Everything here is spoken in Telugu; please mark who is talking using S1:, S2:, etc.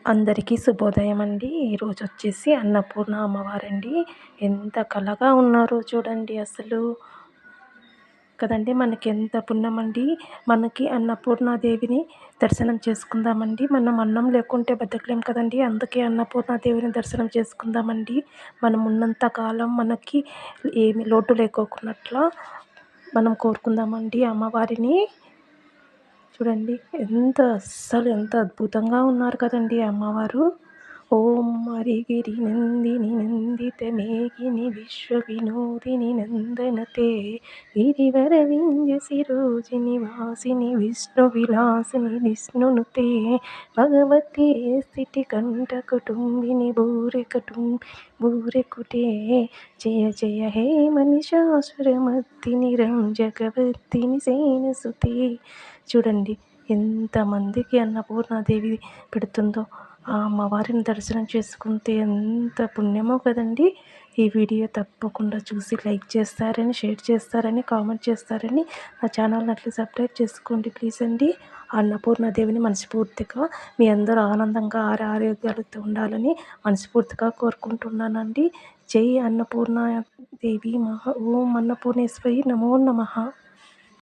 S1: అందరికీ శుభోదయం అండి. ఈరోజు వచ్చేసి అన్నపూర్ణ అమ్మవారండి. ఎంత కళగా ఉన్నారో చూడండి అసలు. కదండి, మనకి ఎంత పుణ్యమండి. మనకి అన్నపూర్ణాదేవిని దర్శనం చేసుకుందామండి. మనం అన్నం లేకుంటే బతకలేం కదండి. అందుకే అన్నపూర్ణాదేవిని దర్శనం చేసుకుందామండి. మనం ఉన్నంత కాలం మనకి ఏమి లోటు లేకోకున్నట్లా మనం కోరుకుందామండి అమ్మవారిని. చూడండి ఎంత అద్భుతంగా ఉన్నారు కదండి అమ్మవారు. ఓం హరిగిరి నందిని నందిత మేఘిని విశ్వ వినోదిని నందనతే గిరివర వింధ్య శిరోజిని వాసిని విష్ణు విలాసిని విష్ణునుతే భగవతి స్థితి కంఠ కుటుంబిని భూరెకుటే జయ జయ హే మనిషాసురమర్దిని జగవద్దిని సేనసుతే. చూడండి ఎంతమందికి అన్నపూర్ణాదేవి పెడుతుందో. ఆ అమ్మవారిని దర్శనం చేసుకుంటే ఎంత పుణ్యమో కదండి. ఈ వీడియో తప్పకుండా చూసి లైక్ చేస్తారని, షేర్ చేస్తారని, కామెంట్ చేస్తారని, నా ఛానల్ని అట్లా సబ్స్క్రైబ్ చేసుకోండి ప్లీజ్ అండి. అన్నపూర్ణాదేవిని మనస్ఫూర్తిగా మీ అందరూ ఆనందంగా ఆరోగ్యాలతో ఉండాలని మనస్ఫూర్తిగా కోరుకుంటున్నానండి. జై అన్నపూర్ణాదేవి ఓం అన్నపూర్ణేశ్వరి నమో నమః.